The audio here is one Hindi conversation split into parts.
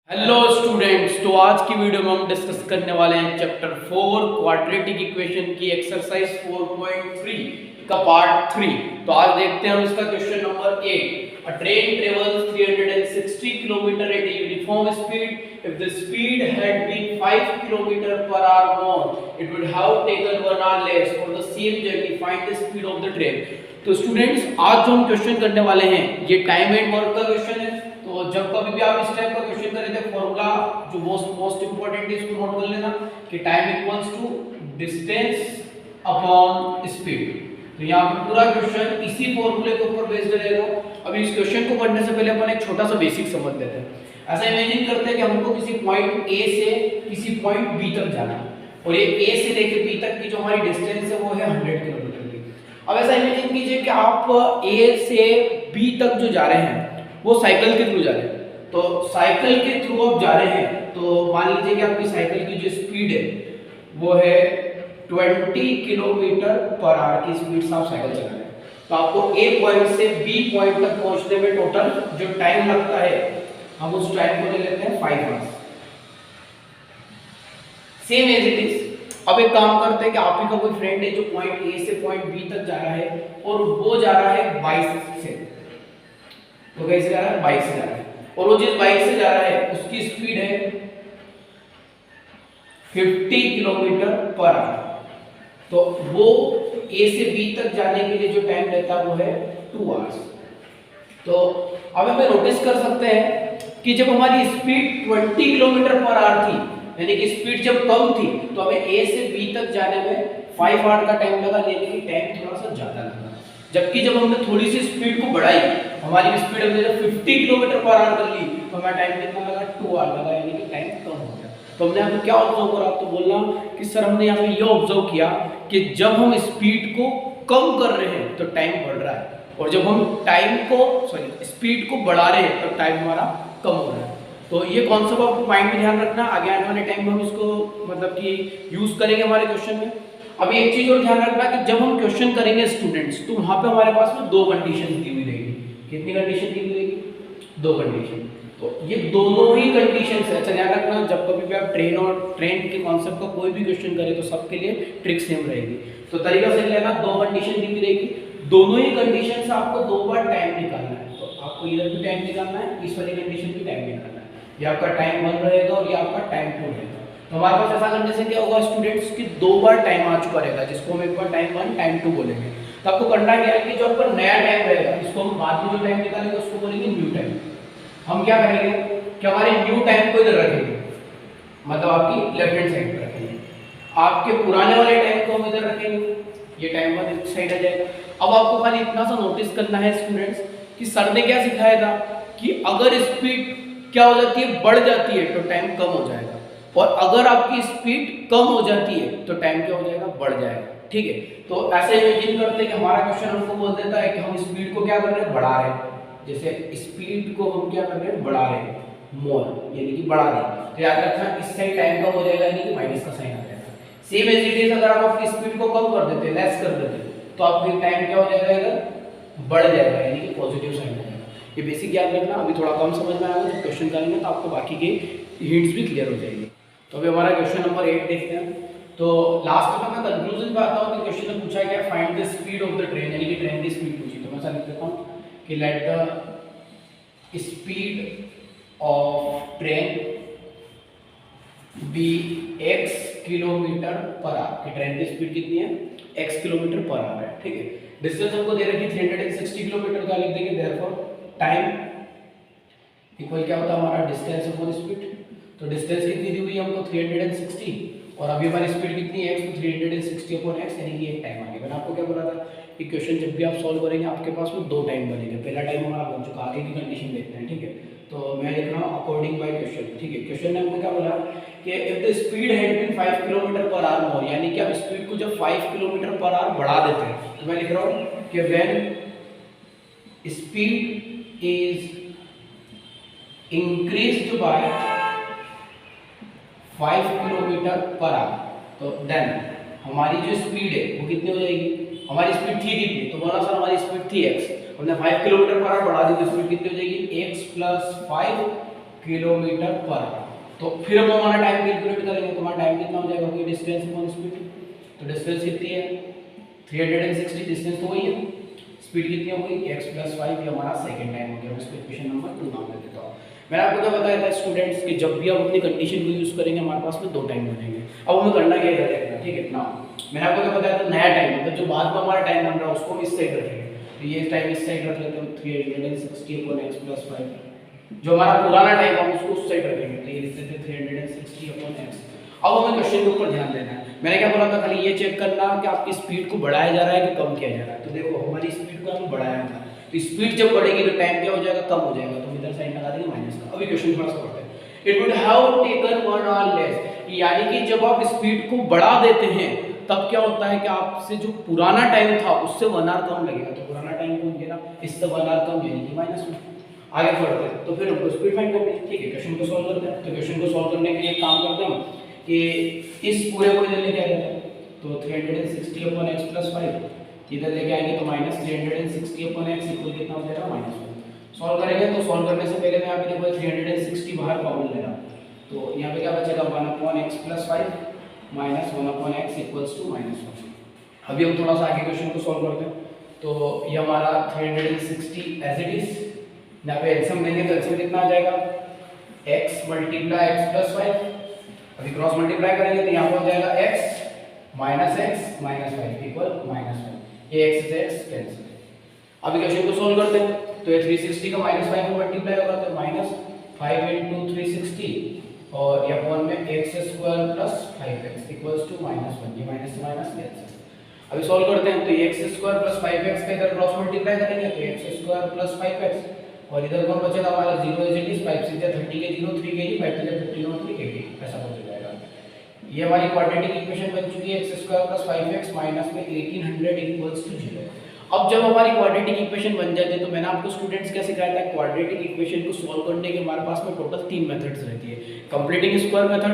हेलो स्टूडेंट्स, तो आज की वीडियो में हम डिस्कस करने वाले हैं चैप्टर 4 क्वाड्रेटिक इक्वेशन की एक्सरसाइज 4.3 का पार्ट 3। तो आज देखते हैं हम इसका question number 8। A train travels 360 kilometre at a uniform speed. If the speed had been 5 kilometre per hour more it would have taken 1 hour less for the same journey. Find the speed of the train. तो स्टूडेंट्स, आज जो हम क्वेश्चन करने वाले हैं ये टाइम एंड वर्क का क्वेश्चन है। तो जब कभी भी आप इस टाइप का क्वेश्चन करें तो फॉर्मूला जो मोस्ट इंपॉर्टेंट है इसको नोट कर लेना कि time equals to distance upon speed. तो यहाँ पे पूरा क्वेश्चन इसी फॉर्मूले के ऊपर बेस्ड रहेगा। अभी इस क्वेश्चन को करने से पहले अपन एक छोटा सा बेसिक समझ लेते हैं। ऐसा इमेजिन करते हैं कि हमको किसी पॉइंट ए से किसी पॉइंट बी तक जाना है और ये ए से लेकर बी तक की जो हमारी डिस्टेंस है वो है 100 किलोमीटर की। अब ऐसा इमेजिन कीजिए कि आप ए से बी तक जो जा रहे हैं वो साइकिल के थ्रू जा रहे हैं। तो साइकिल के थ्रू आप जा रहे हैं तो मान लीजिए कि आपकी साइकिल की जो स्पीड है वो है 20 किलोमीटर पर आवर की स्पीड से आप साइकिल चला रहे हैं। तो आपको ए पॉइंट से बी पॉइंट तक पहुंचने में टोटल जो टाइम लगता है हम उस टाइम को ले लेते हैं 5 hours. Same as it is. अब एक काम करते हैं कि आप ही का कोई फ्रेंड है जो पॉइंट ए से पॉइंट बी तक जा रहा है और वो जा रहा है बाइक से। तो कैसे जा रहा है? बाइक से जा रहा है और वो जिस बाइक से जा रहा है उसकी स्पीड है 50 किलोमीटर पर आवर। तो वो ए से बी तक जाने के लिए जो टाइम लेता है वो है 2 आवर्स। तो अब हमें नोटिस कर सकते हैं कि जब हमारी स्पीड 20 किलोमीटर पर आवर थी, यानी कि स्पीड जब कम थी, तो हमें ए से बी तक जाने में 5 आवर का टाइम लगा, लेकिन कि टाइम थोड़ा सा ज्यादा लगा। जबकि जब हमने थोड़ी सी स्पीड को बढ़ाई, हमारी स्पीड हमने जब 50 किलोमीटर पर आवर कर ली तो हमारा टाइम कितना लगा? 2 आवर लगा, यानी कि टाइम कम हो गया। तो हमने यहाँ पे क्या ऑब्जर्व करा? तो बोलना कि सर हमने यहाँ पे ये ऑब्जर्व किया कि जब हम स्पीड को कम कर रहे हैं तो टाइम बढ़ रहा है, और जब हम स्पीड को बढ़ा रहे हैं तो टाइम हमारा कम हो रहा है। तो ये कॉन्सेप्ट आपको माइंड में ध्यान रखना। आगे आने वाले टाइम में हम इसको मतलब कि यूज करेंगे हमारे क्वेश्चन में। अभी एक चीज और ध्यान रखना कि जब हम क्वेश्चन करेंगे स्टूडेंट्स, तो वहां पे हमारे पास में 2 कंडीशन दी हुई रहेगी। कितनी कंडीशन दी हुई रहेगी? 2 कंडीशन। तो ये दोनों ही कंडीशन है। अच्छा ध्यान रखना, जब कभी भी आप ट्रेन के कॉन्सेप्ट का कोई भी क्वेश्चन करें तो सबके लिए ट्रिक सेम रहेगी। तो तरीका से लेना, 2 कंडीशन दी हुई रहेगी, दोनों ही कंडीशन से आपको 2 बार टाइम निकालना है। तो आपको इधर भी टाइम निकालना है, इस वाली कंडीशन भी टाइम निकालना है। ये आपका टाइम 1 रहेगा और ये आपका टाइम 2 रहेगा। तो हमारे पास ऐसा करने से क्या होगा स्टूडेंट्स कि 2 बार टाइम आ चुका रहेगा, जिसको हम एक बार टाइम 1 टाइम 2 बोलेंगे। तो आपको करना क्या है कि जो आपका नया टाइम रहेगा, इसको हम बाद में जो टाइम निकालेंगे उसको बोलेंगे न्यू टाइम। हम क्या करेंगे कि हमारे न्यू टाइम को इधर रखेंगे, मतलब आपकी लेफ्ट हैंड साइड पर रखेंगे। आपके पुराने वाले टाइम को हम इधर रखेंगे, ये टाइम 1 इस साइड आ जाएगा। अब आपको खाली इतना सा नोटिस करना है स्टूडेंट्स कि सर ने क्या सिखाया था कि अगर स्पीड क्या हो जाती है? बढ़ जाती है तो टाइम कम हो जाएगा, और अगर आपकी स्पीड कम हो जाती है तो टाइम क्या हो जाएगा? बढ़ जाएगा। ठीक है, तो ऐसे इमेजिन करते हैं कि हमारा क्वेश्चन हमको बोल देता है कि हम स्पीड को क्या कर रहे हैं? बढ़ा रहे हैं। जैसे स्पीड को हम क्या कर रहे हैं? बढ़ा रहे हैं, मोर, यानी कि बढ़ा रहे हैं। तो याद रखना इस साइड टाइम कम हो जाएगा, यानी कि माइनस का साइन आ जाएगा। सेम एज इट इज, अगर हम अपनी स्पीड को कम कर देते हैं, लेस कर देते हैं, तो आपकी टाइम क्या हो जाएगा? इधर बढ़ जाएगा, यानी कि पॉजिटिव साइन आ जाएगा। ये बेसिक याद रखना। अभी थोड़ा कम समझ में आएगा, जब क्वेश्चन करेंगे तो आपको बाकी के हिंट्स भी क्लियर हो जाएंगे। तो अभी हमारा क्वेश्चन नंबर 8 देखते हैं। तो लास्ट में मैं कंक्लूजन पे आता हूँ कि क्वेश्चन में पूछा गया find the speed of the train, यानी कि ट्रेन की स्पीड पूछी। तो मैं ऐसा लिख देता हूँ कि let the speed of train be x kilometre per hour. कि ट्रेन की स्पीड कितनी है? x किलोमीटर पर आवर है। ठीक है, डिस्टेंस हमको दे रखी 360 किलोमीटर का, लिख देंगे देयरफॉर टाइम इक्वल क्या होता है हमारा? Distance upon speed. तो डिस्टेंस कितनी दी हुई है हमको? 360, और अभी हमारी स्पीड कितनी है? x, तो 360 अपॉन x, यानी कि एक टाइम आ गया। मैंने आपको क्या बोला था कि क्वेश्चन जब भी आप सॉल्व करेंगे आपके पास में 2 टाइम बनेंगे। पहला टाइम हमारा बन चुका, आगे की कंडीशन देखते हैं। ठीक है, तो मैं लिख रहा हूँ अकॉर्डिंग बाय क्वेश्चन। ठीक है, क्वेश्चन ने हमको क्या बोला कि if the speed had been 5 kilometre per hour more, यानी कि आप स्पीड को जब 5 किलोमीटर पर आवर बढ़ा देते हैं, तो मैं लिख रहा हूँ कि when speed is increased by 5 kilometre per hour, तो देन हमारी जो स्पीड है वो कितनी हो जाएगी? हमारी स्पीड थी कितनी? तो बोला सर हमारी स्पीड थी x, हमने 5 किलोमीटर पर आवर बढ़ा दी तो स्पीड कितनी हो जाएगी? x + 5 kilometre per hour. तो फिर हम हमारा टाइम कैलकुलेट करेंगे, तो हमारा टाइम कितना हो जाएगा, वही डिस्टेंस अपॉन स्पीड। तो डिस्टेंस कितनी है 360, डिस्टेंस तो वही है, स्पीड कितनी हो गई x + 5, ये हमारा सेकंड टाइम हो गया। मैं इसको इक्वेशन नंबर 2 नाम दे देता हूँ। मैंने आपको क्या बताया था स्टूडेंट्स कि जब भी आप अपनी कंडीशन को यूज करेंगे हमारे पास में 2 टाइम बनेंगे। अब हमें करना क्या है, ठीक है ना, मैंने आपको क्या बताया था, नया टाइम मतलब जो बाद में हमारा टाइम बन रहा है उसको हम इस साइड रखेंगे। तो ये टाइम इस साइड रख लेते हैं 360/x + 5। जो हमारा पुराना टाइम हम उसको उस साइड रखेंगे, तो ये लिख देते हैं 360/x। अब हमें क्वेश्चन के ऊपर ध्यान देना है। मैंने क्या बोला था, खाली ये चेक करना कि आपकी स्पीड को बढ़ाया जा रहा है कि कम किया जा रहा है। तो देखो हमारी स्पीड को हमें बढ़ाया था, तो स्पीड जब बढ़ेगी तो टाइम क्या हो जाएगा, कम हो जाएगा। तो इधर साइड लगा देंगे माइनस का। अभी क्वेश्चन थोड़ा सा पढ़ते हैं। It would have taken 1 hour less, यानी कि जब आप स्पीड को बढ़ा देते हैं तब क्या होता है कि आपसे जो पुराना टाइम था उससे 1 आवर कम लगेगा। तो पुराना टाइम कौन गया ना, इससे 1 आवर कम यानी कि -1। आगे बढ़ते हैं, तो फिर हमको स्पीड फाइंड करनी है। ठीक है, क्वेश्चन को सॉल्व करते हैं। तो क्वेश्चन को सॉल्व करने के लिए एक काम करते हैं कि इस पूरे को इधर लेके आएंगे, तो 360/x + 5 इधर लेके आएंगे तो -360/x इक्वल कितना हो जाएगा, -1। सॉल्व करेंगे तो सॉल्व करने से पहले मैं यहाँ पे देखो 360 बाहर कॉमन ले रहा हूँ, तो यहाँ पे क्या बचेगा 1/x + 5 - 1/x = -1। अभी हम थोड़ा सा आगे क्वेश्चन को सॉल्व करते हैं। तो ये हमारा 360 एज इट इज, यहाँ पे एलसीएम लेंगे तो एलसीएम कितना आ जाएगा, x × x + 5। अभी क्रॉस मल्टीप्लाई करेंगे तो यहाँ पे हो जाएगा x - x - 5 = -1। ये x से x कैंसिल। अभी क्वेश्चन को सॉल्व करते हैं। तो ये 360 का -5 में मल्टीप्लाई होगा तो -5 × 360 और ये अपॉन में x² + 5x = -1। ये माइनस से माइनस कैंसिल। अभी सॉल्व करते हैं। तो ये x² + 5x का इधर क्रॉस मल्टीप्लाई करेंगे तो x² + 5x और इधर कौन बचेगा हमारा 0 एज इट इज, 5 × 6 = 30 के 0 3 के 5 × 6 = 15 3 80 ऐसा हो जाएगा। ये हमारी क्वाड्रेटिक इक्वेशन बन चुकी है x² + 5x माइनस में 1800 = 0। अब जब हमारी क्वाड्रेटिक इक्वेशन बन जाती है तो मैंने आपको स्टूडेंट्स क्या सिखाया था, क्वाड्रेटिक इक्वेशन को सॉल्व करने के हमारे पास में टोटल 3 मेथड्स रहती है, completing square method,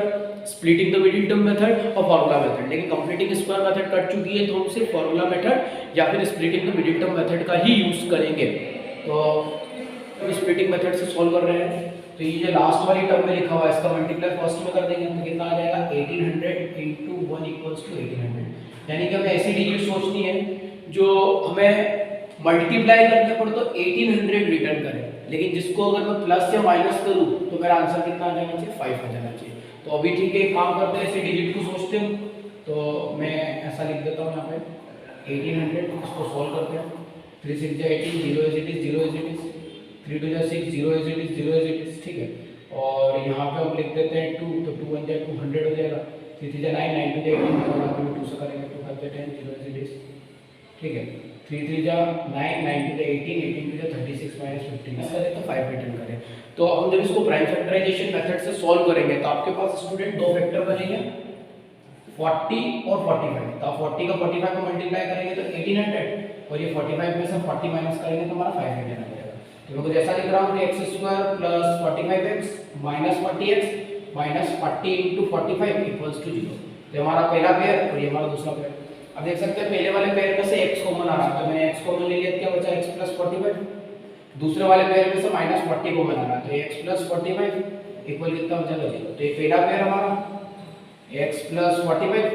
splitting the middle term method और फार्मूला मेथड। लेकिन कंप्लीटिंग स्क्वायर मेथड कट चुकी है तो हम सिर्फ फार्मूला मेथड या फिर splitting the middle term method का ही यूज करेंगे। तो हम स्प्लिटिंग मेथड से सॉल्व कर रहे हैं। तो ये जो लास्ट वाली टर्म में लिखा हुआ है इसका मल्टीप्लाई फर्स्ट में कर देंगे तो कितना आ जाएगा 1800 × 1 = 1800। यानी कि हमें ऐसी डिजिट सोचनी है जो हमें मल्टीप्लाई करने पर तो 1800 रिटर्न करे, लेकिन जिसको अगर मैं प्लस या माइनस करूं तो मेरा आंसर कितना आ जाना चाहिए, 5 आ जाना चाहिए। तो अभी ठीक है, एक काम करते हैं, ऐसे डिजिट को सोचते हैं। तो मैं ऐसा लिख देता हूँ यहाँ पे 1800, इसको सॉल्व करते हैं। 3 × 6 = 18, 0 as it is, 0 as it is, 3 × 2 = 6, 0 as it is, 0 as it is. ठीक है, और यहाँ पे हम लिख देते हैं 2, तो 2 × 1 = 200 हो जाएगा। 3 × 3 = 9, 9 × 2 = 18, और आप 2 से करेंगे 2 × 5 = 10, 0 एज इट इज। ठीक है, 3 × 3 = 9, 9 × 2 = 18, 18 × 2 = 36 - 15 करें तो 5 रिटर्न करें। तो हम जब इसको प्राइम फैक्टराइजेशन मेथड से सॉल्व करेंगे तो आपके पास स्टूडेंट 2 फैक्टर बनेंगे, 40 और 45। तो आप 40 का 45 में मल्टीप्लाई करेंगे तो 1800 और ये 45 में से 40 माइनस करेंगे तो हमारा 5 रिटर्न आ जाएगा। तो मैं कुछ ऐसा लिख रहा हूँ कि x² + 45x - 40x - 40 × 45 = 0। तो हमारा पहला पेयर और ये हमारा दूसरा पेयर। अब देख सकते हैं पहले वाले पेयर में से x कॉमन आ रहा है तो मैंने x कॉमन ले लिया, क्या बचा x + 45। दूसरे वाले पेयर में से -40 कॉमन आ रहा है तो x + 45 इक्वल कितना हो जाएगा 0। तो ये पहला पेयर हमारा x + 45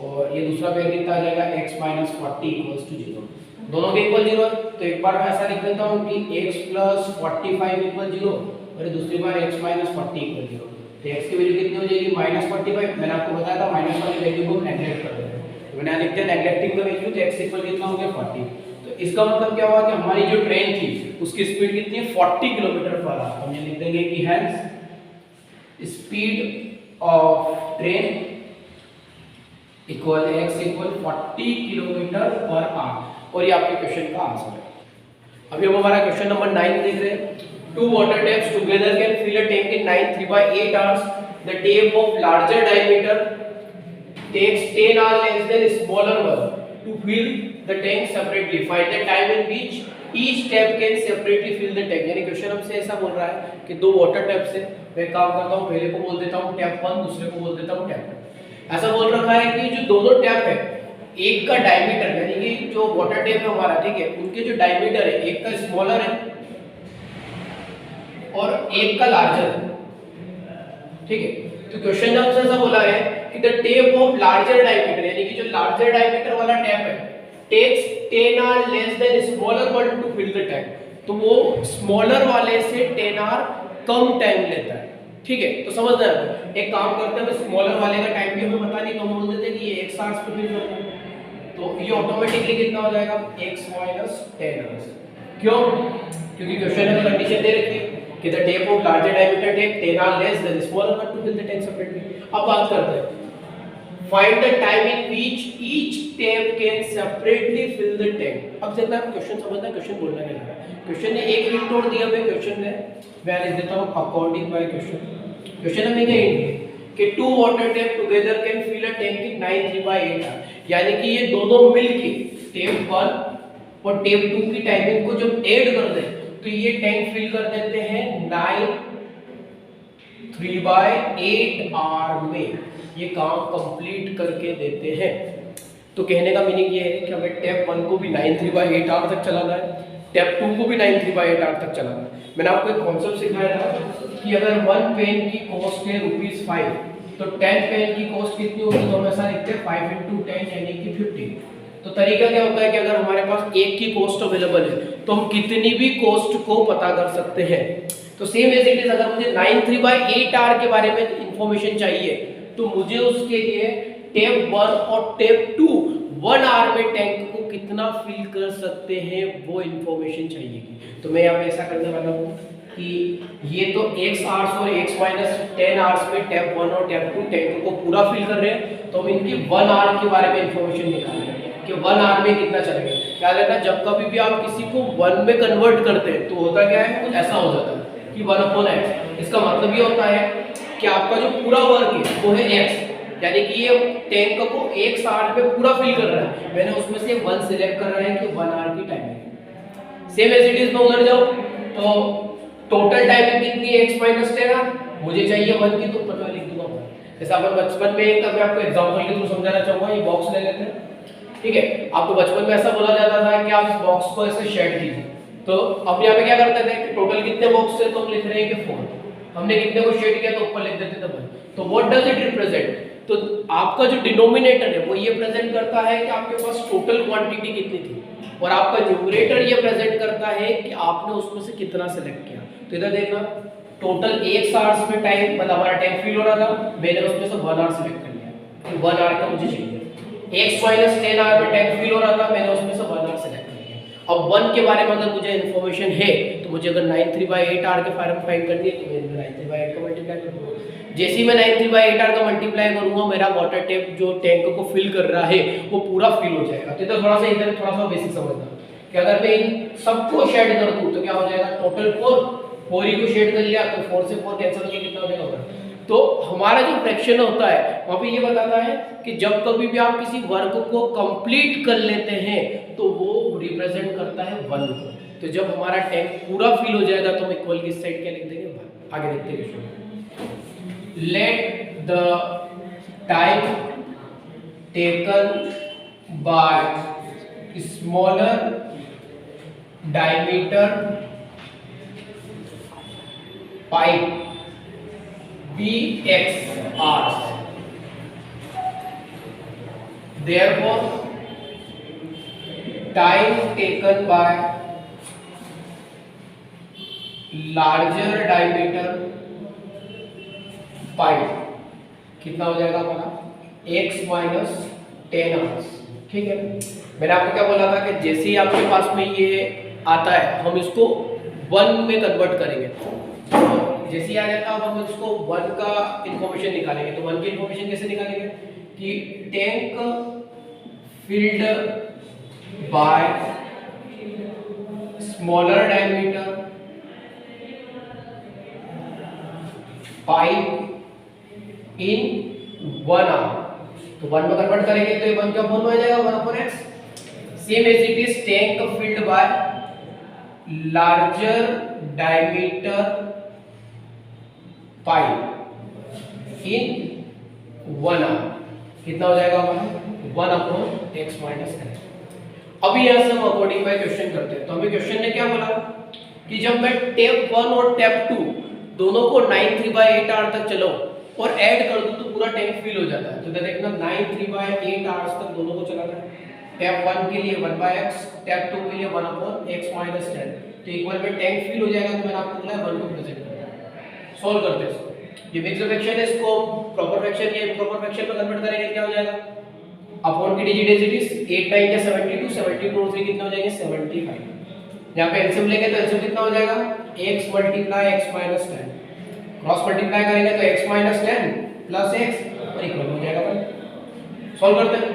और ये दूसरा पेयर कितना आ जाएगा x - 40 = 0। दोनों के इक्वल 0 है। तो एक बार मैं ऐसा लिख देता हूँ कि x + 45 = 0 और दूसरी बार x - 40 = 0। तो x की वैल्यू कितनी हो जाएगी -45। मैंने आपको बताया था माइनस वाली वैल्यू को नेगलेक्ट कर देते हैं, तो मैंने लिख दिया नेगलेक्टिंग द वैल्यू, तो x इक्वल कितना हो गया 40। तो इसका मतलब क्या हुआ कि हमारी जो ट्रेन थी उसकी स्पीड कितनी है 40 किलोमीटर पर आवर। हम ये लिख देंगे कि hence speed of train equal x equal 40 kilometre per hour. और ये आपके क्वेश्चन का आंसर है। अभी हम हमारा क्वेश्चन नंबर 9 देख रहे हैं। Two water taps together can fill a tank in 9 3/8 hours. The tap of larger diameter takes 10 hours less than smaller one to fill the tank separately. Find the time in which each tap can separately fill the tank. यानी क्वेश्चन हमसे ऐसा बोल रहा है कि 2 वाटर टैप्स है, मैं काम करता हूँ, पहले को बोल देता हूँ टैप 1, दूसरे को बोल देता हूँ टैप 2। ऐसा बोल रखा है कि जो दोनों टैप है एक का डायमीटर यानी कि जो वाटर टैप है हमारा, ठीक है, उनके जो डायमीटर है एक का स्मॉलर है और एक का लार्जर, ठीक है। तो क्वेश्चन जब से ऐसा बोला है कि the tape of larger diameter, यानी कि जो लार्जर डायमीटर वाला टैप है takes 10 are less than smaller one to fill the tap, तो वो स्मॉलर वाले से 10 आर कम टाइम लेता है, ठीक है। तो समझना है, एक काम करते हैं, स्मॉलर वाले का टाइम भी हमें पता नहीं तो हम बोल देते हैं कि ये x आवर्स पे फिल करता है, तो ये ऑटोमेटिकली कितना हो जाएगा x माइनस 10 आवर्स। क्यों? क्योंकि क्वेश्चन में कंडीशन दे रखी है कि the tape of larger diameter tape 10 are less than smaller one to fill the tank separately. अब बात करते हैं, find the time in which each tape can separately fill the tank. अब जब आप क्वेश्चन समझना, क्वेश्चन बोलना क्या है, क्वेश्चन ने एक हिंट और दिया है, क्वेश्चन ने मैं लिख देता हूं अकॉर्डिंग बाय क्वेश्चन। क्वेश्चन में क्या हिंट कि two water tape together can fill a tank in 9/3/8 hour, यानी कि ये दोनों मिलके टेप 1 और टेप 2 की टाइमिंग को जब ऐड कर दें तो ये टैंक फिल कर देते हैं 9/3/8 आवर में, ये काम कंप्लीट करके देते हैं। तो कहने का मीनिंग ये है कि हमें टेप 1 को भी 9/3/8 आवर तक चलाना है, टेप 2 को भी 9/3/8 आवर तक चलाना है। मैंने आपको एक कॉन्सेप्ट सिखाया था कि अगर 1 पेन की कॉस्ट है ₹5 तो 10 पेन की कॉस्ट कितनी होगी, तो हम ऐसा लिखते हैं 5 × 10 यानी कि 50। तो तरीका क्या होता है कि अगर हमारे पास एक की कॉस्ट अवेलेबल है तो हम कितनी भी कॉस्ट को पता कर सकते हैं। तो सेम एज इट इज, अगर मुझे 9/3/8 आवर के बारे में इंफॉर्मेशन चाहिए तो मुझे उसके लिए टेप 1 और टेप 2 1 आवर में टैंक को कितना फिल कर सकते हैं वो इंफॉर्मेशन चाहिए। तो मैं यहाँ पे ऐसा करने वाला हूँ कि ये तो x आवर्स और x माइनस 10 आवर्स में टेप 1 और टेप 2 टैंक को पूरा फिल कर रहे हैं, तो हम इनकी 1 आवर के बारे में इंफॉर्मेशन निकाल रहे हैं कि 1 आवर में कितना चलेगा। क्या रहता है, जब कभी भी आप किसी को 1 में कन्वर्ट करते हैं तो होता क्या है, कुछ ऐसा हो जाता है कि 1/x। इसका मतलब ये होता है कि आपका जो पूरा वर्क है वो है x, यानी कि ये टैंक को 1 आवर में पूरा फिल कर रहा है, मैंने उसमें से 1 सिलेक्ट कर रहा है कि 1 आवर की timing. Same as it is में उधर जाओ तो टोटल टाइमिंग कितनी है, x माइनस 10 आवर, मुझे चाहिए 1 की, तो ऊपर मैं लिख दूंगा 1। जैसे अपन बचपन में, एक मैं आपको एग्जांपल के थ्रू समझाना चाहूंगा, ये बॉक्स ले लेते हैं, ठीक है। आपको बचपन में ऐसा बोला जाता था कि आप इस बॉक्स को ऐसे शेड कीजिए, तो अब यहाँ पे क्या करते थे कि टोटल कितने बॉक्स थे तो हम लिख रहे हैं कि 4, हमने कितने को शेड किया तो ऊपर लिख देते थे 1। तो व्हाट डज इट रिप्रेजेंट, तो आपका जो डिनोमिनेटर है वो ये प्रेजेंट करता है कि आपके पास टोटल क्वांटिटी कितनी थी, और आपका न्यूमरेटर ये प्रेजेंट करता है कि आपने उसमें से कितना सेलेक्ट किया। तो इधर देखना, टोटल 1 आवर्स में टाइम, मतलब हमारा टैंक फिल हो रहा था, मैंने उसमें से 1 आवर सिलेक्ट कर लिया, तो 1 आवर का मुझे चाहिए। x माइनस 10 आवर में टैंक फिल हो रहा था, मैंने उसमें से 1 आवर सेलेक्ट कर लिया। अब 1 के बारे में अगर मुझे इंफॉर्मेशन है तो मुझे अगर 9/3/8 आवर के फार्म फाइंड करनी है तो मैं 9/3/8 का मल्टीप्लाई करूंगा। जैसे ही मैं 9/3/8 आवर का मल्टीप्लाई करूंगा, मेरा वाटर टैप जो टैंक को फिल कर रहा है वो पूरा फिल हो जाएगा। तो इधर थोड़ा सा बेसिक समझना कि अगर मैं इन सबको शेड कर दूं तो क्या हो जाएगा, टोटल 4 ही को शेड कर लिया तो 4 से 4 कैंसिल होके कितना हो जाएगा। तो हमारा जो फ्रैक्शन होता है वहां पे ये बताता है कि जब कभी भी आप किसी वर्क को कंप्लीट कर लेते हैं तो वो रिप्रेजेंट करता है 1 को। तो जब हमारा टैंक पूरा फिल हो जाएगा तो हम इक्वल की साइड क्या लिख देंगे, 1। आगे देखते हैं, let the time taken by smaller diameter pipe be x hours, therefore time taken by larger diameter pipe कितना हो जाएगा हमारा, x माइनस 10 आवर्स, ठीक है। मैंने आपको क्या बोला था कि जैसे ही आपके पास में ये आता है हम इसको 1 में कन्वर्ट करेंगे, तो जैसे ही आ जाता है हम इसको 1 का इंफॉर्मेशन निकालेंगे। तो 1 की इंफॉर्मेशन कैसे निकालेंगे कि tank filled by smaller diameter pipe in 1 hour, तो 1 में कन्वर्ट करेंगे तो ये 1 का 1 हो जाएगा 1/x। Same as it is tank filled by larger diameter pipe in 1 hour, कितना हो जाएगा हमारा 1/x माइनस 10। अभी यहां से हम अकॉर्डिंग बाय क्वेश्चन करते हैं। तो हमें क्वेश्चन ने क्या बोला कि जब मैं टैप 1 और टैप 2 दोनों को 9 3/8 आवर तक चलाऊं और ऐड कर दूं तो पूरा टैंक फिल हो जाता है। तो देखना 9 3/8 आवर्स तक दोनों को चलाना है। टैप 1 के लिए 1/x, टैप 2 के लिए 1/x - 10, तो इक्वल में टैंक फिल हो जाएगा। तो मैंने आपको बोला 1 को प्रेजेंट करना। सॉल्व करते हैं इसको। ये मिक्स्ड फ्रैक्शन है, इसको प्रॉपर फ्रैक्शन या इम्प्रॉपर फ्रैक्शन में कन्वर्ट करेंगे क्या हो जाएगा? अपॉन की डिजिट एज इट इज 8 9 या 72, 72 और 3 कितने हो जाएंगे? 75। यहां पे एलसीएम लेंगे तो एलसीएम कितना हो जाएगा? x × x - 10, क्रॉस मल्टीप्लाई करेंगे तो x - 10 प्लस x और इक्वल हो जाएगा भाई। सॉल्व करते हैं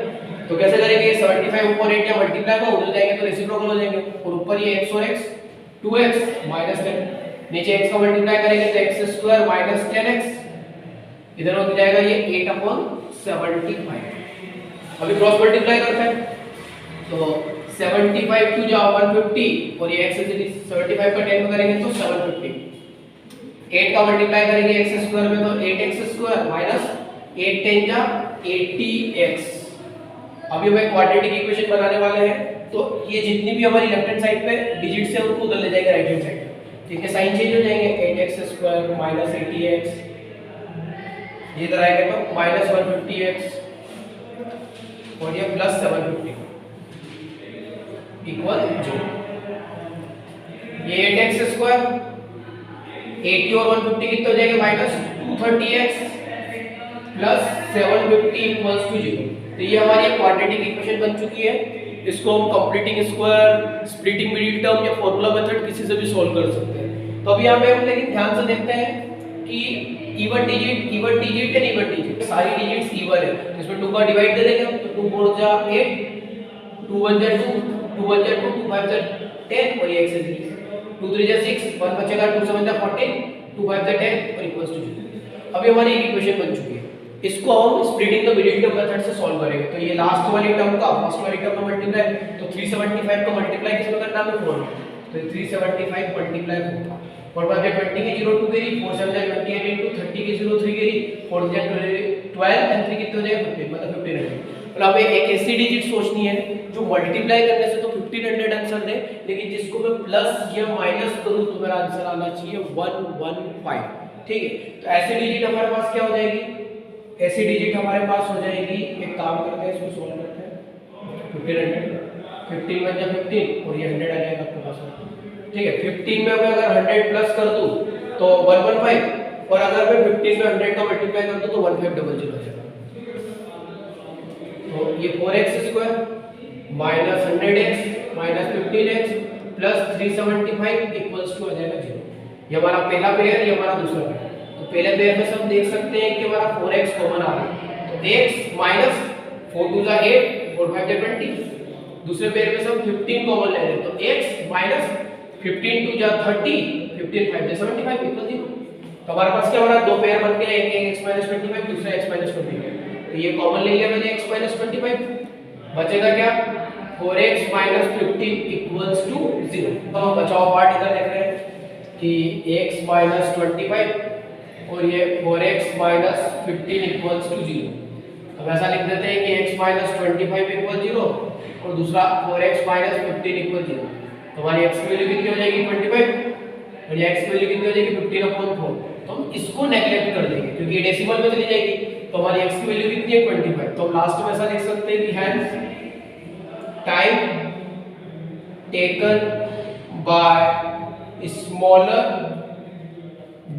तो कैसे करेंगे? 75 ऊपर 8 या मल्टीप्लाई में उधर जाएंगे तो रेसिप्रोकल हो जाएंगे, और ऊपर ये x और x 2x - 10, नीचे x का मल्टीप्लाई करेंगे तो x² - 10x, इधर हो जाएगा ये 8/75। अभी क्रॉस मल्टीप्लाई करते हैं तो 75 2 जा 150 और ये x इज 75 का 10 में करेंगे तो 750। 8 का मल्टीप्लाई करेंगे x² में तो 8x² - 8 10 जा 80x। अभी हम एक क्वाड्रेटिक इक्वेशन बनाने वाले हैं, तो ये जितनी भी हमारी लेफ्ट हैंड साइड पे डिजिट्स है उनको उधर ले जाएंगे राइट हैंड साइड। ठीक है, साइन चेंज हो जाएंगे, 8x² - 80x, ये इधर आएगा तो -150x और ये प्लस 750 इक्वल 0। ये 8x² 80 और 150 कितने हो जाएंगे? -230x plus 750 equals to 0। तो ये हमारी क्वाड्रेटिक इक्वेशन बन चुकी है। इसको हम completing square, splitting middle term या फार्मूला मेथड किसी से भी सॉल्व कर सकते हैं। तो अभी यहाँ पे हम लेकिन ध्यान से देखते हैं कि even digit and even digit सारी डिजिट्स इवन है, तो इसमें 2 का डिवाइड दे देंगे तो 2 4 जा 8, 2 1 जा 2, 2 1 जा 2, 2 5 जा 10 और ये x is 2 3 जा 6, 1 बचेगा, 2 7 जा 14, 2 5 जा 10 और इक्वल्स टू 0। अभी हमारी एक इक्वेशन बन चुकी है, इसको हम splitting the middle term method से सॉल्व करेंगे। तो ये लास्ट वाली टर्म का फर्स्ट वाली टर्म में मल्टीप्लाई, तो 375 को मल्टीप्लाई किसमें करना है? 4 में। तो 375 मल्टीप्लाई 4, 4 बाय 20 की 0 2 गेरी, 4 7 जा 28 इनटू 30 की 0 3 गेरी, 4 जा 12 एंड 3 कितने हो जाएगा? 15, मतलब 1500। मतलब हमें एक ऐसी डिजिट सोचनी है जो मल्टीप्लाई करने से तो 1500 आंसर दे, लेकिन जिसको मैं प्लस या माइनस करूं तो मेरा आंसर आना चाहिए 115। ठीक है, तो ऐसी डिजिट हमारे पास क्या हो जाएगी? ऐसी डिजिट हमारे पास हो जाएगी, एक काम करते हैं इसको सॉल्व करते हैं। 1500 15 बन जा 15 और ये 100 आ जाएगा आपके पास। ठीक है, 15 में मैं अगर 100 प्लस कर दूं तो 115, और अगर मैं 15 में 100 का मल्टीप्लाई कर दूं तो 1500 आ जाएगा। तो ये 4x² minus 100x minus 15x plus 375 equals to आ जाएगा 0। ये हमारा पहला पेयर, ये हमारा दूसरा पेयर। तो पहले पेयर में सब देख सकते हैं कि हमारा 4x कॉमन आ रहा है, तो x माइनस 4 2 जा 8, 4 5 जा 20। दूसरे पेयर में सब 15 कॉमन ले रहे हैं, तो x माइनस 15 2 जा 30, 15 5 जा 75 इक्वल 0। तो हमारे पास क्या हो रहा है? दो पेयर बन गए, एक x माइनस 25, दूसरा x माइनस 25। तो ये कॉमन ले लिया मैंने x माइनस 25, बचेगा क्या? 4x minus 15 equals to 0। तो हम बचाओ पार्ट इधर लिख रहे हैं कि x माइनस 25 और ये 4x माइनस 15 इक्वल्स टू 0। अब ऐसा लिख देते हैं कि x माइनस 25 इक्वल 0 और दूसरा 4x माइनस 15 इक्वल 0। तो हमारी x की वैल्यू कितनी हो जाएगी? 25, और ये x की वैल्यू कितनी हो जाएगी? 15/4। तो हम इसको नेगलेक्ट कर देंगे क्योंकि ये डेसिमल में चली जाएगी, तो हमारी x की वैल्यू कितनी है? 25। तो हम लास्ट में ऐसा लिख सकते हैं कि hence time taken by smaller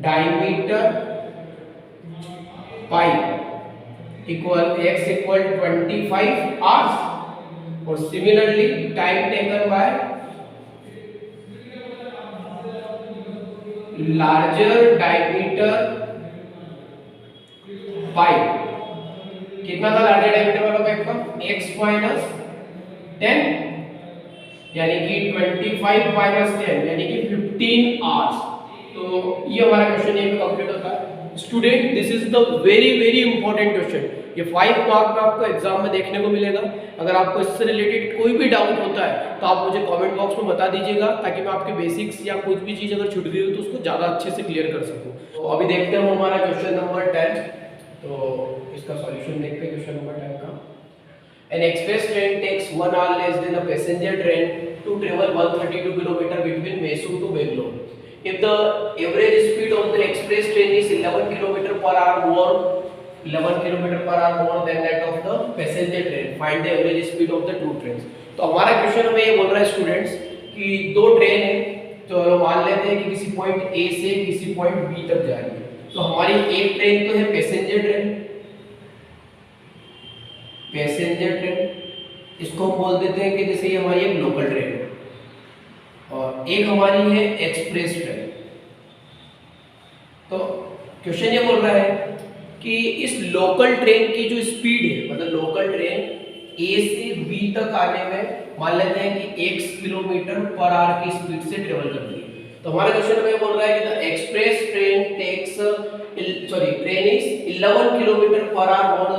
diameter pipe equal x equal 25 hours, और similarly time taken by larger diameter pipe। कितना था larger diameter वाला पाइप का? x माइनस 10 यानी कि 25 माइनस 10 यानी कि 15 आवर्स। तो ये हमारा क्वेश्चन यहीं पे कंप्लीट होता है। Student, this is the very very important question. ये 5 मार्क में आपको एग्जाम में देखने को मिलेगा। अगर आपको इससे रिलेटेड कोई भी डाउट होता है तो आप मुझे कमेंट बॉक्स में बता दीजिएगा, ताकि मैं आपके बेसिक्स या कुछ भी चीज़ अगर छूट गई हो तो उसको ज़्यादा अच्छे से क्लियर कर सकूँ। तो अभी देखते हैं हमारा क्वेश्चन नंबर 10। तो इसका सॉल्यूशन देखते हैं क्वेश्चन नंबर 10 का। An express train takes 1 hour less than a passenger train to travel 132 kilometer between Mysore to Bangalore. If the average speed of the express train is 11 km per hour more than that of the passenger train, find the average speed of the two trains. तो हमारा क्वेश्चन हमें ये बोल रहा है स्टूडेंट्स कि दो ट्रेन है, तो मान लेते हैं कि किसी पॉइंट ए से किसी पॉइंट बी तक जा रही है। तो हमारी एक ट्रेन तो है पैसेंजर ट्रेन, इसको हम बोल देते हैं कि जैसे ये हमारी एक लोकल ट्रेन है, और एक हमारी है एक्सप्रेस ट्रेन। तो क्वेश्चन ये बोल रहा है कि इस लोकल ट्रेन की जो स्पीड है, मतलब लोकल ट्रेन ए से बी तक आने में मान लेते हैं कि x किलोमीटर पर आवर की स्पीड से ट्रेवल करती है। तो हमारा क्वेश्चन में बोल रहा है कि the express train train is 11 kilometre per hour more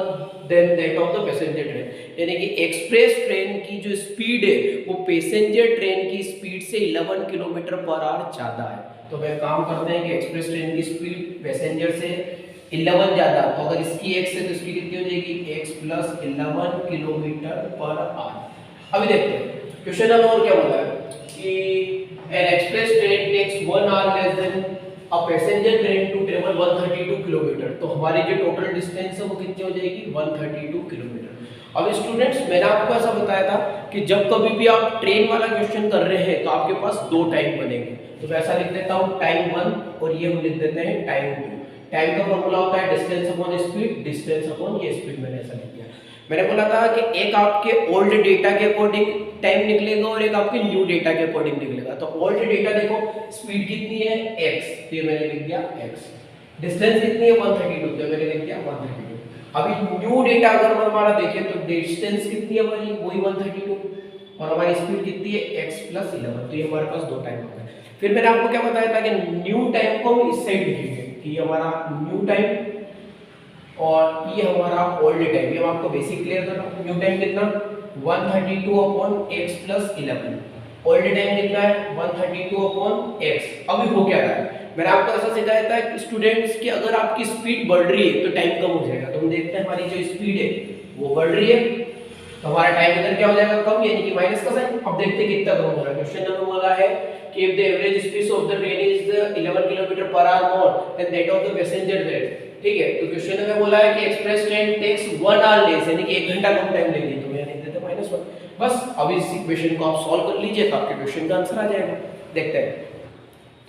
than that of the passenger train, यानी कि एक्सप्रेस ट्रेन की जो स्पीड है वो पैसेंजर ट्रेन की स्पीड से 11 किलोमीटर पर आवर ज्यादा है। तो वे काम करते हैं कि एक्सप्रेस ट्रेन की स्पीड पैसेंजर से 11 ज्यादा, तो अगर इसकी x है तो इसकी कितनी हो जाएगी x plus 11 kilometre per our. अभी देखते हैं क्वेश्चन में और क्या बोला है कि an express train takes 1 hour less than a passenger train to travel 132 kilometre. तो हमारी जो टोटल डिस्टेंस है वो कितनी हो जाएगी 132 किलोमीटर। अब स्टूडेंट्स मैंने आपको ऐसा बताया था कि जब कभी भी आप ट्रेन वाला क्वेश्चन कर रहे हैं तो आपके पास दो टाइम बनेंगे। तो मैं ऐसा लिख देता हूँ टाइम 1 और ये हम लिख देते हैं टाइम 2। टाइम का फॉर्मूला होता है distance upon speed, distance upon ये स्पीड, मैंने ऐसा लिख दिया। मैंने बोला था कि एक आपके ओल्ड डेटा के अकॉर्डिंग टाइम निकलेगा और एक आपके न्यू डेटा के अकॉर्डिंग निकलेगा। तो ओल्ड डेटा देखो स्पीड कितनी है x, तो ये मैंने लिख दिया x। डिस्टेंस कितनी है 132, तो मैंने लिख दिया 132। अभी न्यू डेटा अगर हम हमारा देखें तो डिस्टेंस कितनी है हमारी वही 132 और हमारी स्पीड कितनी है x प्लस 11। तो ये हमारे पास दो टाइम हो गए। फिर मैंने आपको क्या बताया था कि न्यू टाइम को हम इस साइड लिखेंगे कि ये हमारा न्यू टाइम और ये हमारा ओल्ड टाइम। ये मैं आपको बेसिक क्लियर कर रहा हूँ। न्यू टाइम कितना 132 upon x plus 11, old time कितना है 132 अपॉन x। अभी हो क्या रहा है, मैंने आपको ऐसा सिखाया था कि स्टूडेंट्स कि अगर आपकी स्पीड बढ़ रही है तो टाइम कम हो जाएगा। तो हम देखते हैं हमारी जो स्पीड है वो बढ़ रही है तो हमारा टाइम इधर क्या हो जाएगा कम, यानी कि माइनस का साइन। अब देखते हैं कितना कम हो रहा है। क्वेश्चन में बोला है कि if the average speed of the train is 11 km per hour more than that of the passenger train, ठीक है। तो क्वेश्चन में बोला है कि express train takes 1 hour less, यानी कि 1 घंटा कम टाइम लेगी। तो मैं लिख देता हूं -1। बस अब इस इक्वेशन को आप सॉल्व कर लीजिए तो आपके क्वेश्चन का आंसर आ जाएगा। देखते हैं।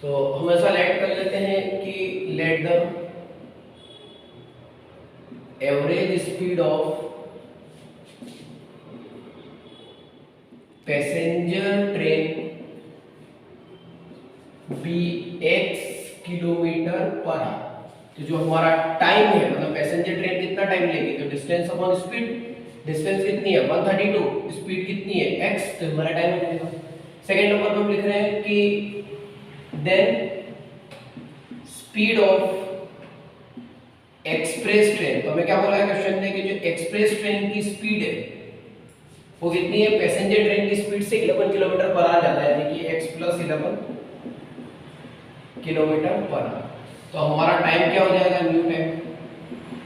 तो हम ऐसा लेट कर लेते हैं कि let the average speed of passenger train be x kilometre per hour. तो जो हमारा टाइम है, मतलब पैसेंजर ट्रेन कितना टाइम लेगी, तो डिस्टेंस अपॉन स्पीड, डिस्टेंस कितनी है 132, स्पीड कितनी है x, तो हमारा टाइम हो जाएगा। सेकंड नंबर पे हम लिख रहे हैं कि then speed of express train. तो हमें क्या बोला है क्वेश्चन में कि जो एक्सप्रेस ट्रेन की स्पीड है वो कितनी है पैसेंजर ट्रेन की स्पीड से 11 किलोमीटर पर आवर ज्यादा है, यानी कि x plus 11 kilometre per hour. तो हमारा टाइम क्या हो जाएगा new time,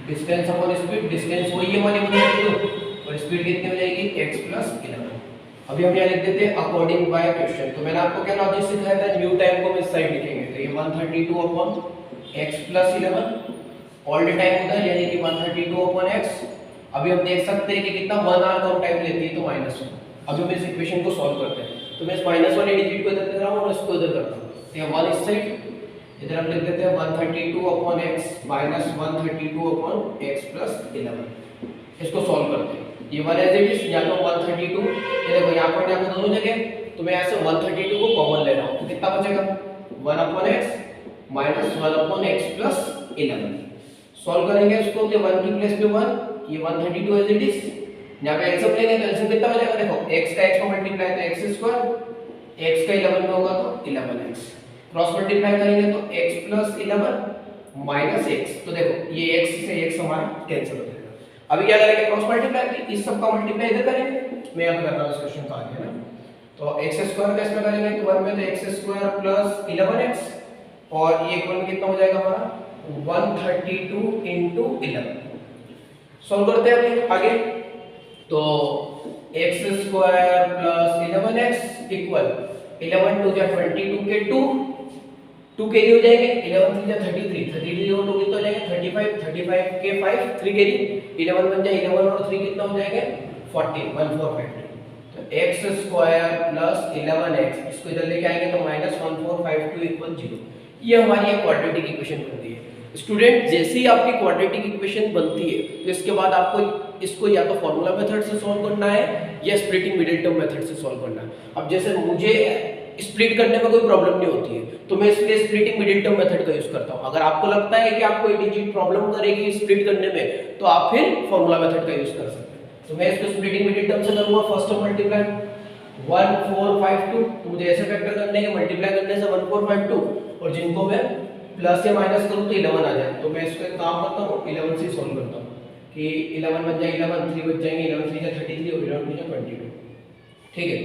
distance upon speed, distance वही है हमारी 132 और स्पीड कितनी हो जाएगी x प्लस 11। अभी हम यहाँ लिख देते हैं अकॉर्डिंग बाय क्वेश्चन। तो मैंने आपको क्या लॉजिक सिखाया था, न्यू टाइम को हम इस साइड लिखेंगे। तो ये 132 upon x plus 11, old time उधर यानी कि 132 अपॉन x। अभी हम देख सकते हैं कि कितना 1 आवर कम टाइम लेती है, तो -1। अभी हम इस इक्वेशन को सॉल्व करते हैं। तो मैं इस -1 डिजिट को इधर कर रहा हूं और इसको इधर करता हूं। तो ये 1 इस साइड, इधर हम लिख देते हैं 132 upon x minus 132 upon x plus 11। इसको सॉल्व करते हैं। ये वाला एज इट इज, यहाँ पे 132, ये देखो यहाँ पर यहाँ पे दोनों जगह, तो मैं ऐसे 132 को कॉमन ले रहा हूँ। तो कितना बचेगा 1 upon x minus 1 upon x plus 11। Solve करेंगे इसको, तो 1 की प्लेस पे 1, ये 132 एज इट इज। यहाँ पे एलसीएम लेंगे तो एलसीएम कितना हो जाएगा, देखो x का x को मल्टीप्लाई तो x स्क्वायर, x का 11 में होगा तो 11x, क्रॉस मल्टीप्लाई करेंगे तो x प्लस 11 माइनस x। तो देखो ये x से x हमारा कैंसिल हो जाएगा। अभी क्या करेंगे क्रॉस मल्टीप्लाई, इस सब का मल्टीप्लाई इधर करेंगे। मैं अब कर रहा हूं इस क्वेश्चन का आगे ना, तो x स्क्वायर का इसमें करेंगे तो 1 में तो x स्क्वायर प्लस 11x और ये इक्वल कितना हो जाएगा हमारा 132 into 11। सॉल्व करते हैं अभी आगे। तो x square plus 11x equal 11 to जा 22 के 2 कैरी हो जाएंगे, 11 3 जा 33, 33 और 2 कितना हो जाएगा 35, 35 के 5 3 कैरी, 11 बन जाए 11 और 3 कितना हो जाएगा 40, 1452। तो x स्क्वायर प्लस 11x इसको इधर लेके आएंगे तो -1452 इक्वल 0। ये हमारी एक क्वाड्रेटिक इक्वेशन बनती है। स्टूडेंट जैसे ही आपकी क्वाड्रेटिक इक्वेशन बनती है तो इसके बाद आपको इसको या तो फॉर्मूला मेथड से सॉल्व करना है या स्प्लिटिंग मिडिल टर्म मेथड से सॉल्व करना है। अब जैसे मुझे स्प्लिट करने में कोई प्रॉब्लम नहीं होती है तो मैं इसलिए स्प्लिटिंग मिडिल टर्म मेथड का यूज करता हूं। अगर आपको लगता है कि आपको ये डिजिट प्रॉब्लम करेगी स्प्लिट करने में तो आप फिर फॉर्मूला मेथड का यूज कर सकते हैं। तो मैं इसको स्प्लिटिंग मिडिल टर्म से करूंगा। फर्स्ट टर्म मल्टीप्लाई 1452, तो मुझे ऐसे फैक्टर करने के मल्टीप्लाई करने से 1452 और जिनको मैं प्लस या माइनस करूं तो 11 आ जाए। तो मैं इसको एक काम करता हूं 11 से सॉल्व करता हूं कि 11 बन जाए 11, 3 बच जाएंगे 11 3 जा 33 और 11 2 जा 22। ठीक है,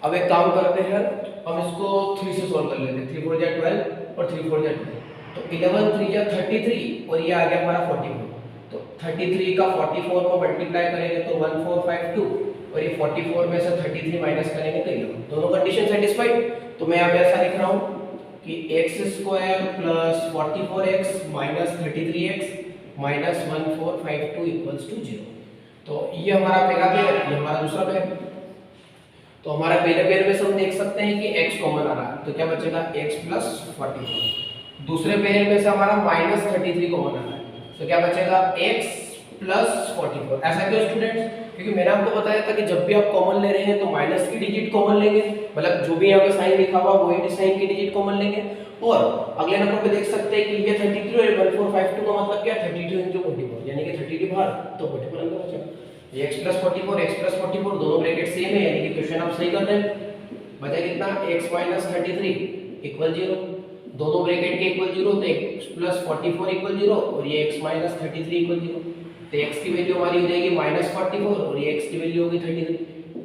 अब एक काम करते हैं हम इसको 3 से सॉल्व कर लेते हैं। 3 4 जा 12 और 3 4 जा 12, तो 11 3 जा 33 और ये आ गया हमारा 44। तो 33 का 44 में मल्टीप्लाई करेंगे तो 1452 और ये 44 में से 33 माइनस करेंगे तो 11। दोनों कंडीशन सेटिस्फाइड। तो मैं यहाँ पे ऐसा लिख रहा हूँ कि x square plus 44x minus 33x minus 1452 equals to 0। तो ये हमारा पहला पेयर, ये हमारा दूसरा पेयर। तो हमारा पहले पेयर में से हम देख सकते हैं कि x कॉमन आ रहा है तो क्या बचेगा x प्लस 44। दूसरे पेयर में से हमारा माइनस 33 कॉमन आ रहा है तो क्या बचेगा x प्लस 44। ऐसा क्यों स्टूडेंट्स? क्योंकि मैंने आपको बताया था कि जब भी आप कॉमन ले रहे हैं तो माइनस की डिजिट कॉमन लेंगे, मतलब जो भी यहाँ पे साइन लिखा हुआ वही साइन की डिजिट कॉमन लेंगे। और अगले नंबर पे देख सकते हैं कि ये 33 और 1452 का मतलब क्या है 32 into 44 यानी कि 32 बाहर तो 44 अंदर बचेगा। ये x प्लस 44 दोनों ब्रैकेट सेम है यानी कि क्वेश्चन आप सही कर रहे हैं। बचा कितना x माइनस 33 इक्वल 0, दोनों ब्रैकेट के इक्वल 0 तो x प्लस 44 इक्वल 0 और ये x माइनस 33 इक्वल 0। तो x की वैल्यू हमारी हो जाएगी -44 और ये x की वैल्यू होगी 33।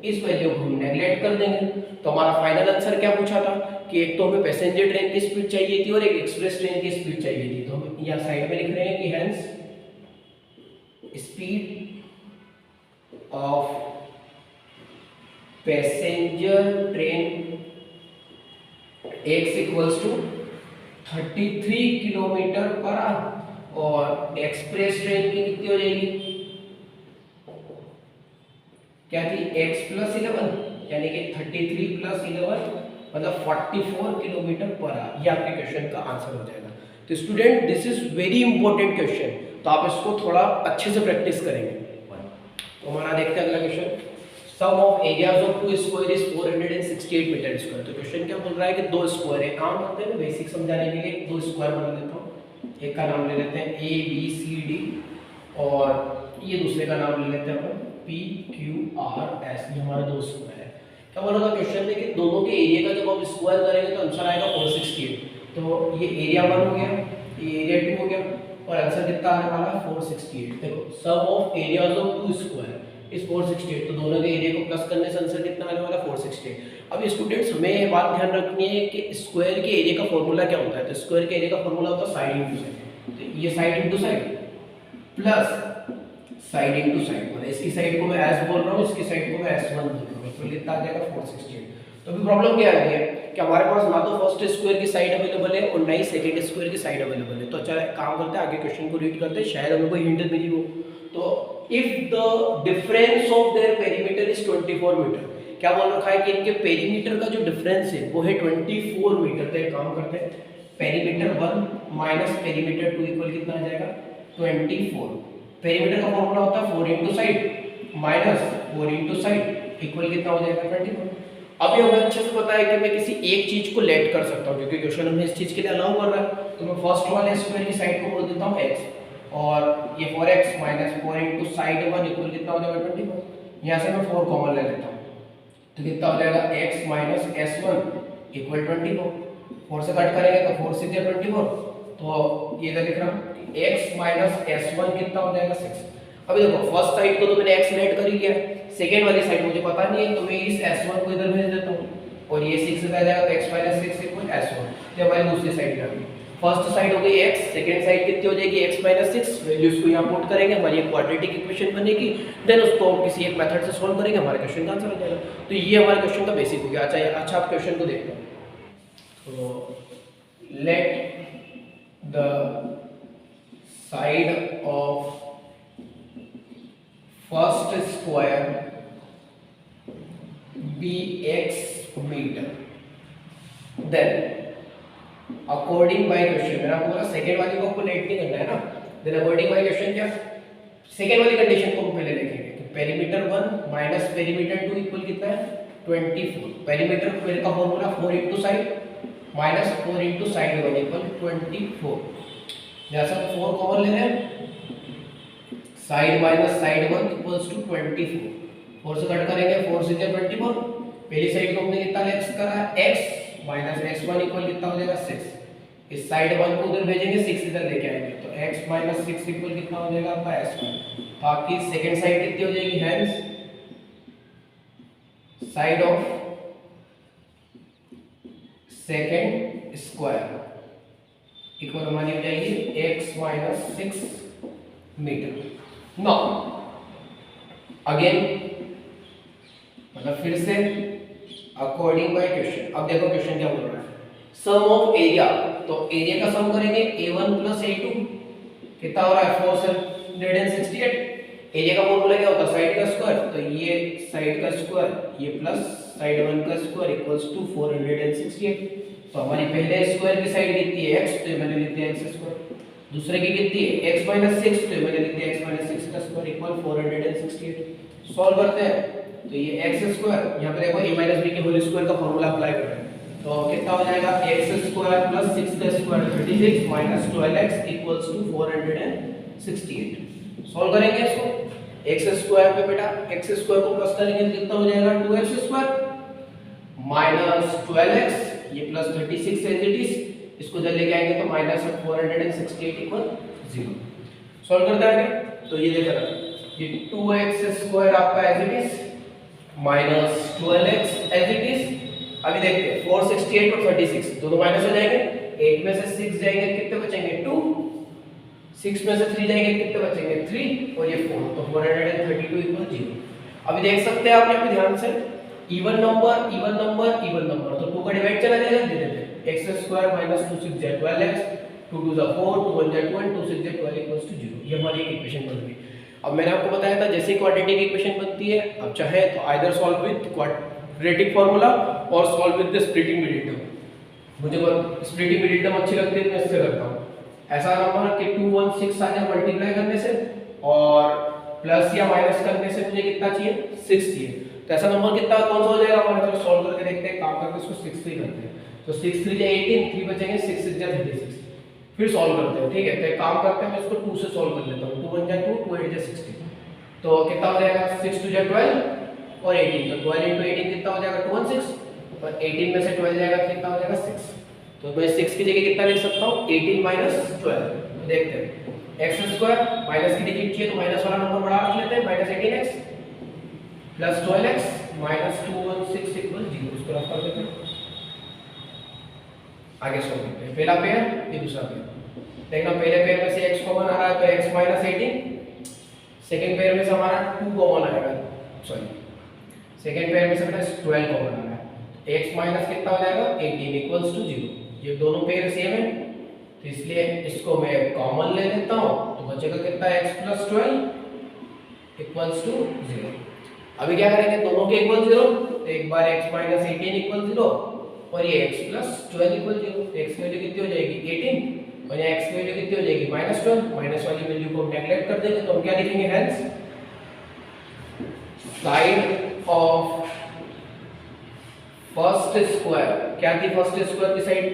इस वैल्यू को हम नेगलेक्ट कर देंगे। तो हमारा फाइनल आंसर क्या पूछा था कि एक तो हमें पैसेंजर ट्रेन की स्पीड चाहिए थी और एक एक्सप्रेस ट्रेन की स्पीड चाहिए थी। तो हम यहाँ साइड में लिख रहे हैं कि hence speed of passenger train x equals to 33 kilometre per hour और एक्सप्रेस ट्रेन की कितनी हो जाएगी क्या थी x प्लस 11 यानी कि 33 प्लस 11 मतलब 44 किलोमीटर पर आवर। ये आपके क्वेश्चन का आंसर हो जाएगा। तो student this is very important question, तो आप इसको थोड़ा अच्छे से प्रैक्टिस करेंगे। तो हमारा देखते हैं अगला question. Sum of areas of two square is 468 metre square. तो क्वेश्चन क्या बोल रहा है कि दो स्क्वायर है। काम करते हैं बेसिक समझाने के लिए दो स्क्वायर बना लेता हूँ। एक का नाम ले लेते हैं ए बी सी डी और ये दूसरे का नाम ले लेते हैं अपन पी क्यू आर एस। ये हमारे दो स्क्वायर है। क्या बोला था क्वेश्चन में कि दोनों के एरिया का जब आप स्क्वायर करेंगे तो आंसर आएगा 468। तो ये एरिया 1 हो गया, ये एरिया 2 हो गया और आंसर कितना आने वाला है 468। देखो sum of areas of two square is 468, तो दोनों के एरिया को प्लस करने से आंसर कितना आने वाला है 468। अब स्टूडेंट्स हमें ये बात ध्यान रखनी है कि स्क्वायर के एरिया का फॉर्मूला क्या होता है। तो स्क्वायर के एरिया का फॉर्मूला होता है साइड इंटू साइड। तो ये side into side plus side into side, मतलब इसकी साइड को मैं s बोल रहा हूँ, इसकी साइड को मैं s1 बोल रहा हूँ। तो कितना आ जाएगा 468। तो अभी प्रॉब्लम क्या आ गई है कि हमारे पास ना तो फर्स्ट स्क्वायर की साइड अवेलेबल है और ना ही सेकंड स्क्वायर की साइड अवेलेबल है। तो चलो काम करते हैं, आगे क्वेश्चन को रीड करते हैं, शायद हमें कोई हिंट मिली हो। तो if the difference of their perimeter is 24 metre, क्या बोल रखा है कि इनके पेरीमीटर का जो डिफरेंस है वो है 24 मीटर। तो एक काम करते हैं पेरीमीटर 1 माइनस पेरीमीटर 2 इक्वल कितना आ जाएगा 24। पेरीमीटर का फॉर्मूला होता है 4 into side minus 4 into side equal कितना हो जाएगा 24। अभी हमें अच्छे से पता है कि मैं किसी एक चीज को लेट कर सकता हूं क्योंकि क्वेश्चन हमें इस चीज के लिए अलाउ कर रहा है। तो मैं फर्स्ट वाले स्क्वायर की साइड को बोल देता हूं x और ये 4x minus 4 into side 1 equal कितना हो जाएगा 24। यहां से मैं 4 कॉमन ले लेता हूं तो कितना हो जाएगा x माइनस s1 इक्वल 24। 4 से कट करेंगे तो 4 से 24, तो ये इधर लिख रहा हूं x माइनस s1 कितना हो जाएगा 6। अभी देखो फर्स्ट साइड को तो मैंने x लेट कर ही लिया, सेकेंड वाली साइड मुझे पता नहीं है तो मैं इस s1 को इधर भेज देता हूं और ये 6 से आ जाएगा तो x माइनस 6 इक्वल s1। ये हमारी दूसरी साइड आ गई। फर्स्ट साइड हो गई x, सेकंड साइड कितनी हो जाएगी x माइनस 6, वैल्यूज को यहाँ पुट करेंगे, हमारी एक क्वाड्रेटिक इक्वेशन बनेगी, देन उसको हम किसी एक मेथड से सॉल्व करेंगे, हमारे क्वेश्चन का आंसर हो जाएगा। तो ये हमारे क्वेश्चन का बेसिक हो गया। अच्छा आप क्वेश्चन को देखते हैं। तो let the side of first square be x metre, then according by question, मैंने आपको बोला सेकंड वाली को आपको लेट नहीं करना है ना, देन अकॉर्डिंग बाय क्वेश्चन क्या, सेकंड वाली कंडीशन को हम पहले लिखेंगे कि पेरीमीटर 1 माइनस पेरीमीटर 2 इक्वल कितना है 24। पेरीमीटर मेरे का formula 4 into side minus 4 into side 1 equal 24। जैसा 4 कॉमन ले रहे हैं, side minus side 1 equals to 24, 4 से कट करेंगे 4 से 24, पहली साइड को हमने कितना x करा है x माइनस x1 इक्वल कितना हो जाएगा 6, इस साइड 1 को उधर भेजेंगे 6 इधर लेके आएंगे, तो x माइनस 6 इक्वल कितना हो जाएगा आपका s1। बाकी सेकंड साइड कितनी हो जाएगी, hence side of second square equal हमारी हो जाएगी x minus 6 metre. Now again मतलब फिर से अकॉर्डिंग बाय क्वेश्चन, अब देखो क्वेश्चन क्या बोल रहा है, सम ऑफ एरिया, तो एरिया का सम करेंगे a1 प्लस a2 कितना हो रहा है 468। एरिया का फॉर्मूला क्या होता है साइड का स्क्वायर, तो ये साइड का स्क्वायर ये प्लस साइड 1 का स्क्वायर इक्वल्स टू 468। तो हमारी पहले स्क्वायर की साइड कितनी है x, तो मैंने लिख दिया x स्क्वायर, दूसरे की कितनी है x माइनस 6, तो मैंने लिख दिया x माइनस 6 का स्क्वायर इक्वल 468। सॉल्व करते हैं, तो ये x स्क्वायर, यहाँ पे देखो a माइनस b के होल स्क्वायर का फॉर्मूला अप्लाई कर रहे हैं, तो कितना हो जाएगा x स्क्वायर प्लस 6 का square 36 minus 12x equals to 468। Solve करेंगे इसको, x स्क्वायर पे बेटा x स्क्वायर को प्लस करेंगे तो कितना हो जाएगा 2x स्क्वायर माइनस 12x, ये प्लस 36 एज इट इज, इसको जब लेके आएंगे तो माइनस 468 इक्वल 0। सॉल्व करते हैं आगे, तो ये देखा ये 2x स्क्वायर आपका as it is minus 12x as it is. अभी देखते हैं 468 और 36 दोनों माइनस हो जाएंगे, 8 में से 6 जाएंगे कितने बचेंगे 2, 6 में से 3 जाएंगे कितने बचेंगे 3 और ये 4, तो 432 इक्वल 0। अभी देख सकते हैं आप यहाँ पे ध्यान से even number even number even number, तो 2 का डिवाइड चला जाएगा, दे देते हैं x स्क्वायर माइनस 2 6 जा 12x, 2 2 जा 4, 2 1 जा 2 2 6 जा 12 इक्वल्स टू 0। ये हमारी एक इक्वेशन बन गई। अब मैंने आपको बताया था जैसे क्वाड्रेटिक इक्वेशन बनती है, अब चाहे तो either solve with quadratic formula और solve with the splitting medium. मुझे स्प्लिटिंग मीडियम अच्छी लगती है तो मैं इससे करता हूँ। ऐसा नंबर कि 2 1 6 आ जाए मल्टीप्लाई करने से और प्लस या माइनस करने से मुझे कितना चाहिए 6 चाहिए, तो ऐसा नंबर कितना कौन सा हो जाएगा हमारा, चलो सॉल्व करके देखते हैं, काम करके इसको 6 से करते हैं। तो 6 3 जा 18, 3 बचेंगे 6 6 जा 36, फिर सॉल्व करते हैं। ठीक है, तो एक काम करते हैं, मैं इसको 2 से सॉल्व कर लेता हूं, 2 1 जा 2, 2 8 जा 16, तो कितना हो जाएगा 6 2 जा 12 और 18, तो 12 into 18 कितना हो जाएगा 216 और 18 में से 12 जाएगा कितना हो जाएगा 6, तो मैं 6 की जगह कितना लिख सकता हूं 18 माइनस 12। तो देखते हैं x स्क्वायर माइनस की डिजिट चाहिए तो माइनस वाला नंबर बड़ा रख लेते हैं, minus 18x plus 12x minus 216 equal 0, इसको रख कर देते हैं। आगे सॉल्व करते हैं, पहला पेयर ये दूसरा पेयर, देखना पहले पेयर में से x कॉमन आ रहा है तो x माइनस 18, सेकंड पेयर में से हमारा 2 कॉमन आएगा, सॉरी सेकंड पेयर में से बेटा 12 कॉमन आ रहा है, x माइनस कितना हो जाएगा 18 इक्वल्स टू 0। ये दोनों पेयर सेम है तो इसलिए इसको मैं कॉमन ले लेता हूं, तो बचेगा कितना x प्लस 12 इक्वल्स टू 0। अभी क्या करेंगे, दोनों के इक्वल 0, तो एक बार x माइनस 18 इक्वल 0 और ये x प्लस 12 इक्वल 0, x की वैल्यू कितनी हो जाएगी 18 और ये x की वैल्यू कितनी हो जाएगी माइनस 12, माइनस वाली वैल्यू को हम नेगलेक्ट कर देंगे, तो हम क्या लिखेंगे hence side of first square, क्या थी फर्स्ट स्क्वायर की side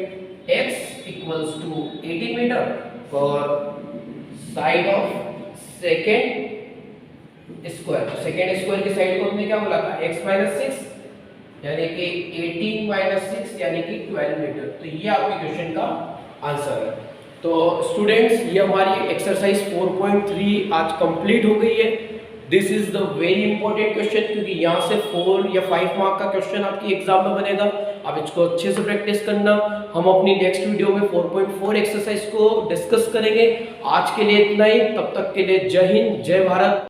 x equals to 18 metre और साइड ऑफ सेकेंड स्क्वायर, तो सेकेंड स्क्वायर की साइड को हमने क्या बोला था x माइनस 6 यानी कि 18 माइनस 6 यानी कि 12 मीटर। तो ये आपके क्वेश्चन का आंसर है। तो स्टूडेंट्स ये हमारी एक्सरसाइज 4.3 आज कंप्लीट हो गई है। This is the very important question, क्योंकि यहाँ से 4 या 5 मार्क का क्वेश्चन आपकी एग्जाम में बनेगा। आप इसको अच्छे से प्रैक्टिस करना। हम अपनी नेक्स्ट वीडियो में 4.4 एक्सरसाइज को डिस्कस करेंगे। आज के लिए इतना ही, तब तक के लिए जय हिंद, जय भारत।